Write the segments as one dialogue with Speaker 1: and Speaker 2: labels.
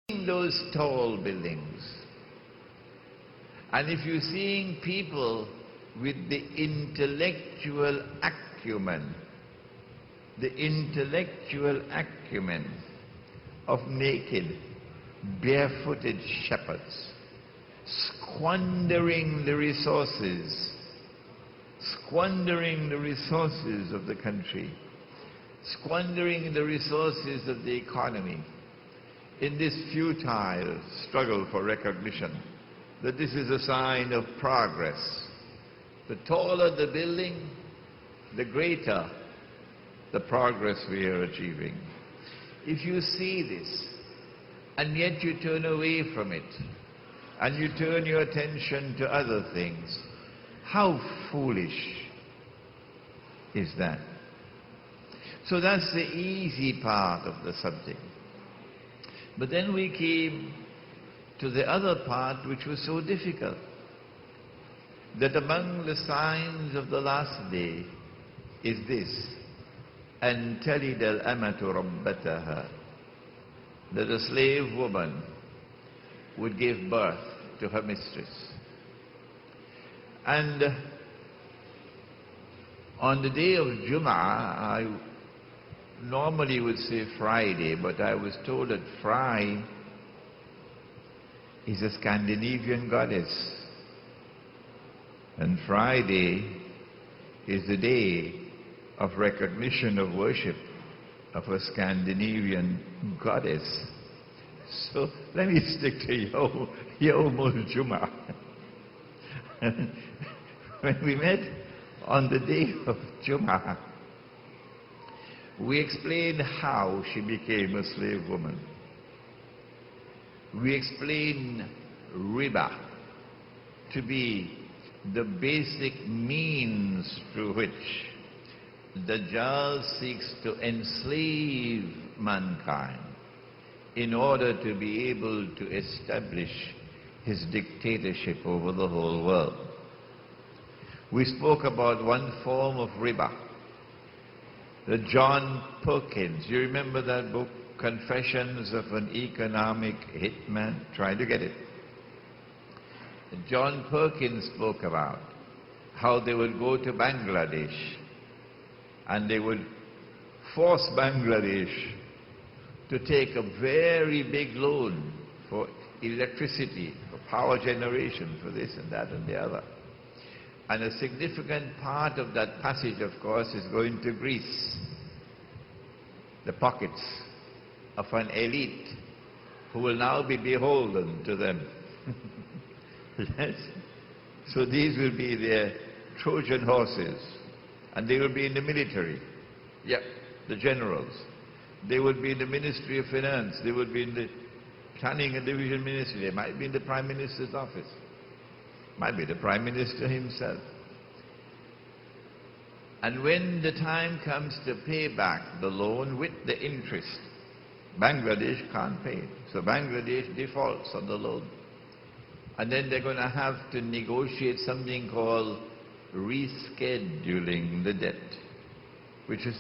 Speaker 1: those tall buildings, and if you're seeing people with the intellectual acumen of naked, barefooted shepherds, squandering the resources of the country, squandering the resources of the economy in this futile struggle for recognition, that this is a sign of progress. The taller the building, the greater the progress we are achieving. If you see this, and yet you turn away from it, and you turn your attention to other things, how foolish is that? So that's the easy part of the subject. But then we came to the other part, which was so difficult, that among the signs of the last day is this: أن تلد الأمة ربتها, that a slave woman would give birth to her mistress. And on the day of Jum'ah, I normally would say Friday, but I was told that Fry is a Scandinavian goddess, and Friday is the day of recognition of worship of a Scandinavian goddess. So let me stick to Yawm al-Jum'ah. When we met on the day of Jum'ah, we explained how she became a slave woman. We explained riba to be the basic means through which Dajjal seeks to enslave mankind in order to be able to establish his dictatorship over the whole world. We spoke about one form of riba, the John Perkins. You remember that book, Confessions of an Economic Hitman? Try to get it. John Perkins spoke about how they would go to Bangladesh and they would force Bangladesh to take a very big loan for electricity, for power generation, for this and that and the other. And a significant part of that passage, of course, is going to Greece, the pockets of an elite who will now be beholden to them. Yes? So these will be their Trojan horses, and they will be in the military. Yep, the generals. They would be in the Ministry of Finance. They would be in the Planning and Division Ministry. They might be in the Prime Minister's office. Might be the Prime Minister himself. And when the time comes to pay back the loan with the interest, Bangladesh can't pay. So Bangladesh defaults on the loan. And then they're going to have to negotiate something called rescheduling the debt, which is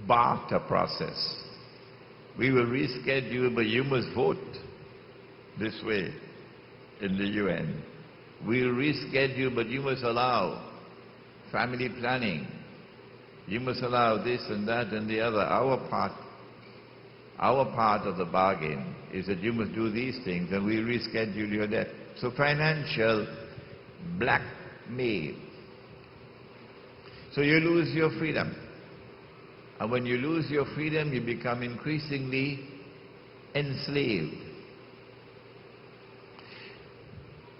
Speaker 1: barter process. We will reschedule, but you must vote this way in the UN. We'll reschedule, but you must allow family planning. You must allow this and that and the other. Our part of the bargain is that you must do these things, and we'll reschedule your debt. So financial blackmail. So you lose your freedom. And when you lose your freedom, you become increasingly enslaved.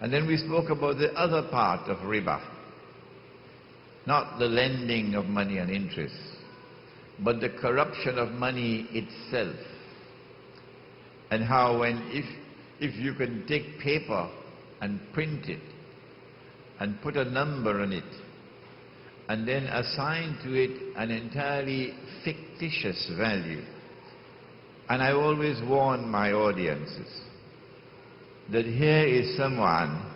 Speaker 1: And then we spoke about the other part of riba. Not the lending of money and interest, but the corruption of money itself. And how if you can take paper and print it and put a number on it and then assign to it an entirely fictitious value. And I always warn my audiences that here is someone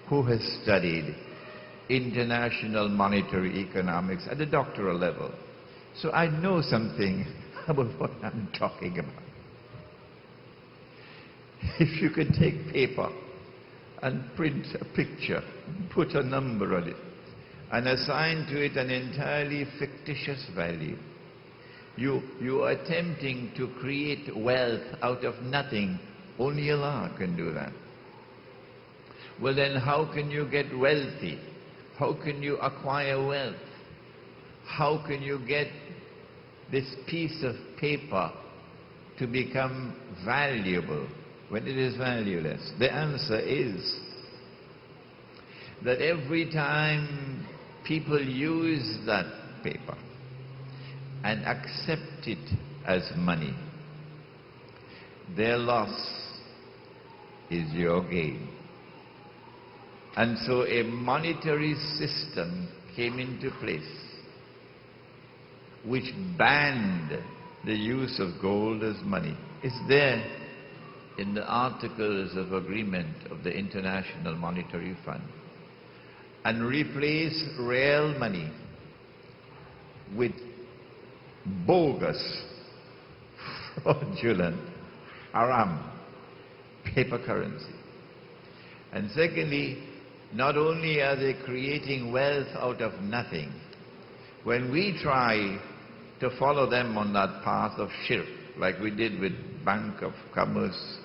Speaker 1: who has studied international monetary economics at the doctoral level. So I know something about what I'm talking about. if you could take paper and print a picture, put a number on it, and assign to it an entirely fictitious value, you are attempting to create wealth out of nothing. Only Allah can do that. Well then, how can you get wealthy? How can you acquire wealth? How can you get this piece of paper to become valuable when it is valueless? The answer is that every time people use that paper and accept it as money, their loss is your gain. And so a monetary system came into place which banned the use of gold as money. It's there in the Articles of Agreement of the International Monetary Fund. And replace real money with bogus, fraudulent, haram paper currency. And secondly, not only are they creating wealth out of nothing, when we try to follow them on that path of shirk, like we did with Bank of Commerce,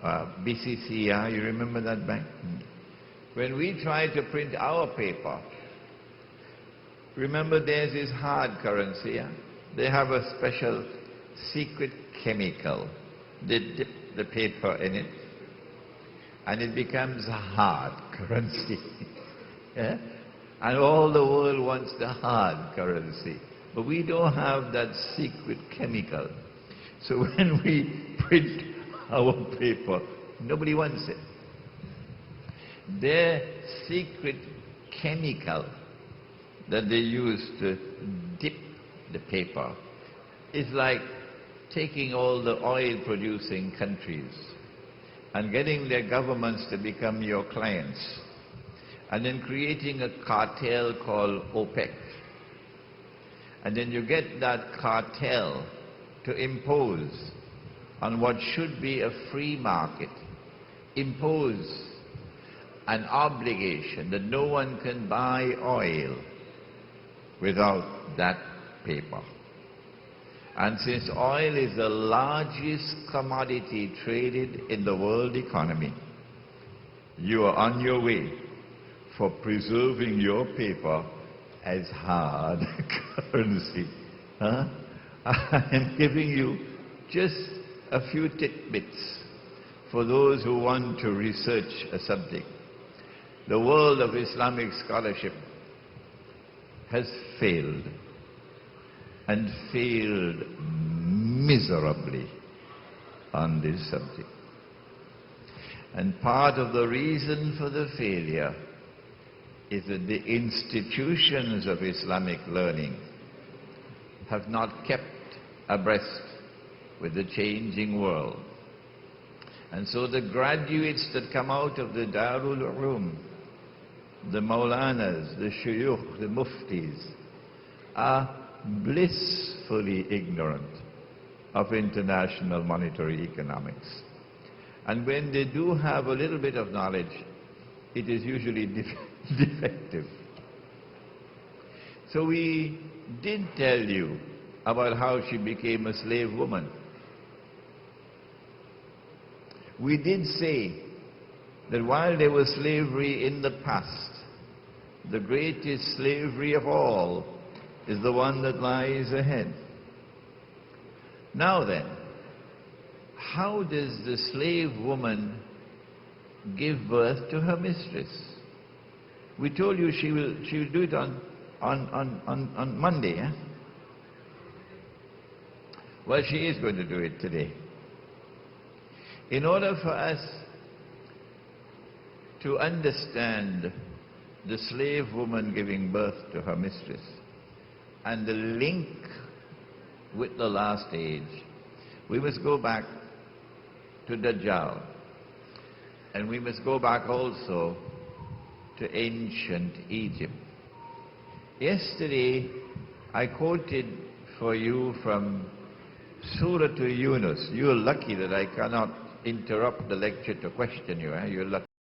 Speaker 1: BCCI, you remember that bank? When we try to print our paper, remember theirs is hard currency, yeah? They have a special secret chemical. They dip the paper in it, and it becomes a hard currency. Yeah? And all the world wants the hard currency. But we don't have that secret chemical. So when we print our paper, nobody wants it. Their secret chemical that they use to dip the paper is like taking all the oil-producing countries and getting their governments to become your clients, and then creating a cartel called OPEC. And then you get that cartel to impose on what should be a free market, impose an obligation that no one can buy oil without that paper. And since oil is the largest commodity traded in the world economy, you are on your way for preserving your paper as hard currency. Huh? I am giving you just a few tidbits for those who want to research a subject. The world of Islamic scholarship has failed, and failed miserably on this subject. And part of the reason for the failure is that the institutions of Islamic learning have not kept abreast with the changing world. And so the graduates that come out of the Darul Uloom, the Maulanas, the Shuyukh, the Muftis, are blissfully ignorant of international monetary economics. And when they do have a little bit of knowledge, it is usually defective. So we did tell you about how she became a slave woman. We did say that while there was slavery in the past, the greatest slavery of all is the one that lies ahead. Now then, how does the slave woman give birth to her mistress? We told you she will do it on Monday, eh? Well, she is going to do it today. In order for us to understand the slave woman giving birth to her mistress and the link with the last age, we must go back to Dajjal. And we must go back also to ancient Egypt. Yesterday, I quoted for you from Surah to Yunus. You're lucky that I cannot interrupt the lecture to question you. You're lucky.